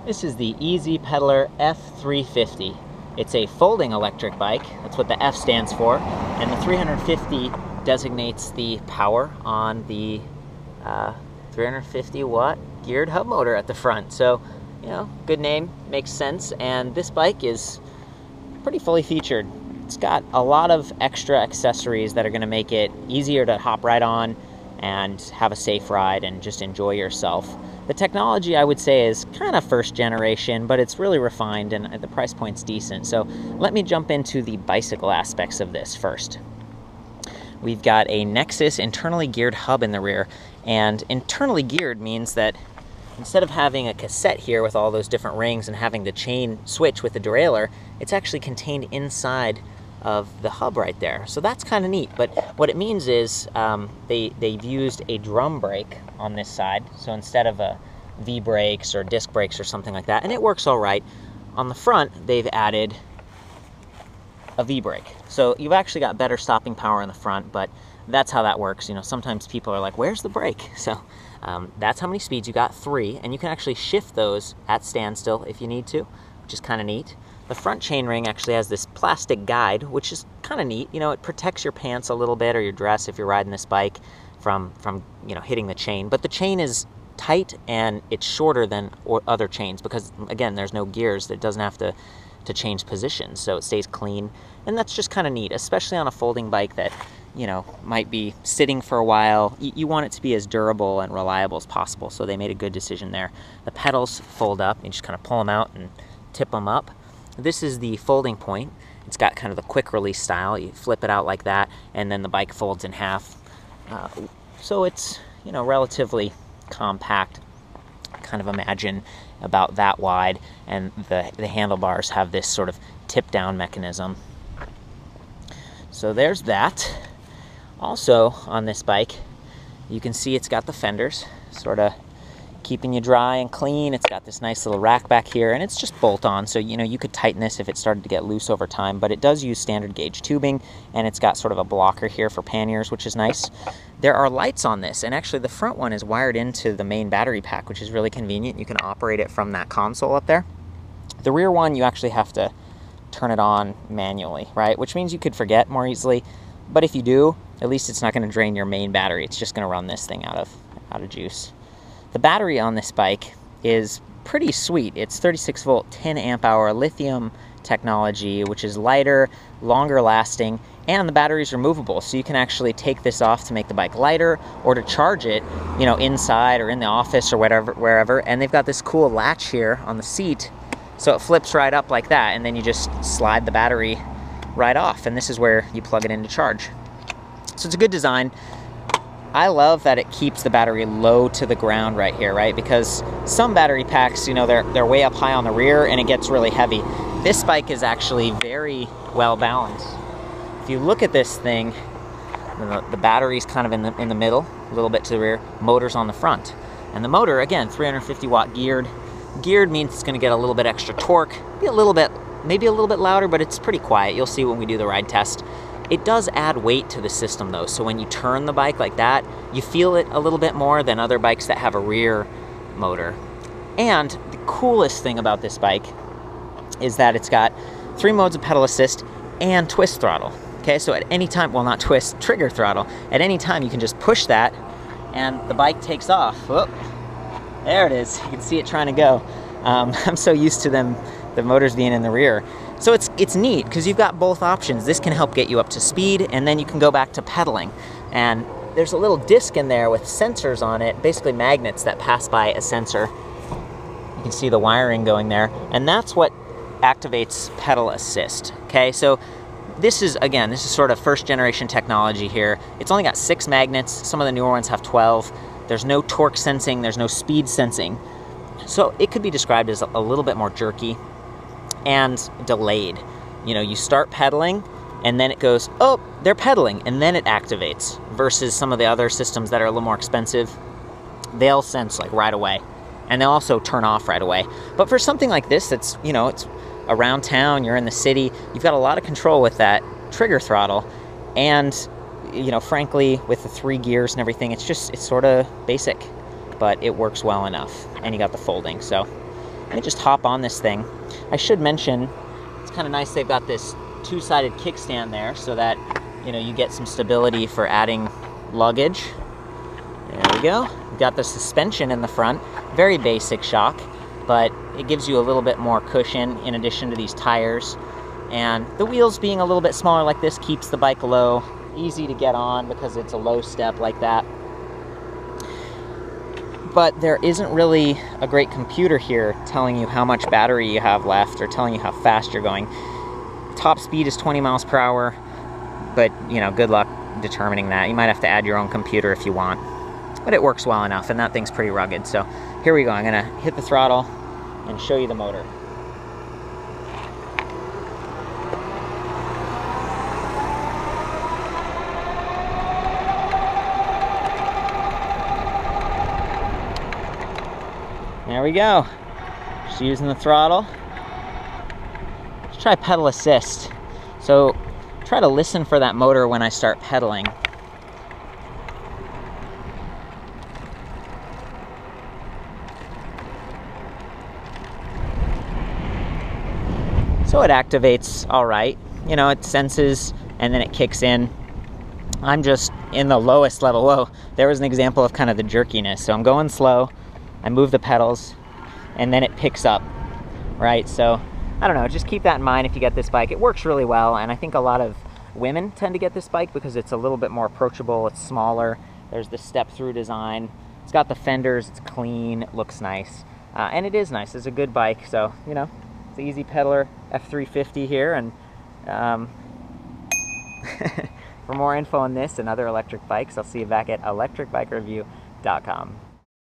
This is the EZ Pedaler F350. It's a folding electric bike. That's what the F stands for. And the 350 designates the power on the 350 watt geared hub motor at the front. So, you know, good name, makes sense. And this bike is pretty fully featured. It's got a lot of extra accessories that are going to make it easier to hop right on and have a safe ride and just enjoy yourself. The technology, I would say, is kind of first generation, but it's really refined and the price point's decent. So let me jump into the bicycle aspects of this first. We've got a Nexus internally geared hub in the rear, and internally geared means that instead of having a cassette here with all those different rings and having the chain switch with the derailleur, it's actually contained inside of the hub right there. So that's kind of neat. But what it means is they've used a drum brake on this side. So instead of a V brakes or disc brakes or something like that, and it works all right. On the front, they've added a V brake. So you've actually got better stopping power in the front, but that's how that works. You know, sometimes people are like, where's the brake? So that's how many speeds. You got 3, and you can actually shift those at standstill if you need to, which is kind of neat. The front chainring actually has this plastic guide, which is kind of neat. You know, it protects your pants a little bit, or your dress if you're riding this bike from you know, hitting the chain. But the chain is tight and it's shorter than other chains because, again, there's no gears. It doesn't have to change positions, so it stays clean. And that's just kind of neat, especially on a folding bike that, you know, might be sitting for a while. You want it to be as durable and reliable as possible, so they made a good decision there. The pedals fold up. You just kind of pull them out and tip them up. This is the folding point. It's got kind of the quick release style. You flip it out like that, and then the bike folds in half. So it's, you know, relatively compact. Kind of imagine about that wide, and the handlebars have this sort of tip down mechanism. So there's that. Also on this bike, you can see it's got the fenders, sort of keeping you dry and clean. It's got this nice little rack back here, and it's just bolt on, so you know, you could tighten this if it started to get loose over time, but it does use standard gauge tubing, and it's got sort of a blocker here for panniers, which is nice. There are lights on this, and actually the front one is wired into the main battery pack, which is really convenient. You can operate it from that console up there. The rear one, you actually have to turn it on manually, right? Which means you could forget more easily, but if you do, at least it's not going to drain your main battery. It's just going to run this thing out of juice. The battery on this bike is pretty sweet. It's 36 volt, 10 amp hour lithium technology, which is lighter, longer lasting, and the batteries are movable. So you can actually take this off to make the bike lighter or to charge it, you know, inside or in the office or whatever, wherever. And they've got this cool latch here on the seat, so it flips right up like that, and then you just slide the battery right off, and this is where you plug it in to charge. So it's a good design. I love that it keeps the battery low to the ground right here, right? Because some battery packs, you know, they're way up high on the rear and it gets really heavy. This bike is actually very well balanced. If you look at this thing, the battery's kind of in the middle, a little bit to the rear, motor's on the front. And the motor, again, 350 watt geared. Geared means it's gonna get a little bit extra torque, maybe a little bit louder, but it's pretty quiet. You'll see when we do the ride test. It does add weight to the system though, so when you turn the bike like that, you feel it a little bit more than other bikes that have a rear motor. And the coolest thing about this bike is that it's got 3 modes of pedal assist and twist throttle. Okay, so at any time, well, not twist, trigger throttle. At any time you can just push that and the bike takes off. Whoop, there it is. You can see it trying to go. I'm so used to the motors being in the rear. So it's neat because you've got both options. This can help get you up to speed, and then you can go back to pedaling. And there's a little disc in there with sensors on it, basically magnets that pass by a sensor. You can see the wiring going there, and that's what activates pedal assist. Okay, so this is sort of first generation technology here. It's only got 6 magnets. Some of the newer ones have 12. There's no torque sensing, there's no speed sensing. So it could be described as a little bit more jerky and delayed. You know, you start pedaling and then it goes, oh, they're pedaling, and then it activates, versus some of the other systems that are a little more expensive. They'll sense like right away, and they'll also turn off right away. But for something like this, that's, you know, it's around town, you're in the city, you've got a lot of control with that trigger throttle, and, you know, frankly, with the 3 gears and everything, it's sort of basic, but it works well enough, and you got the folding. So let me just hop on this thing. I should mention, it's kind of nice they've got this two-sided kickstand there so that, you know, you get some stability for adding luggage. There we go. We've got the suspension in the front, very basic shock, but it gives you a little bit more cushion in addition to these tires. And the wheels being a little bit smaller like this keeps the bike low, easy to get on because it's a low step like that. But there isn't really a great computer here telling you how much battery you have left or telling you how fast you're going. Top speed is 20 miles per hour, but you know, good luck determining that. You might have to add your own computer if you want, but it works well enough, and that thing's pretty rugged. So here we go. I'm gonna hit the throttle and show you the motor. There we go. Just using the throttle. Let's try pedal assist. So try to listen for that motor when I start pedaling. So it activates all right. You know, it senses and then it kicks in. I'm just in the lowest level. Whoa, there was an example of kind of the jerkiness. So I'm going slow. I move the pedals, and then it picks up, right? So, I don't know, just keep that in mind if you get this bike. It works really well, and I think a lot of women tend to get this bike because it's a little bit more approachable, it's smaller, there's the step-through design, it's got the fenders, it's clean, it looks nice, and it is nice, it's a good bike, so, you know, it's the EZ Pedaler F350 here, and for more info on this and other electric bikes, I'll see you back at ElectricBikeReview.com.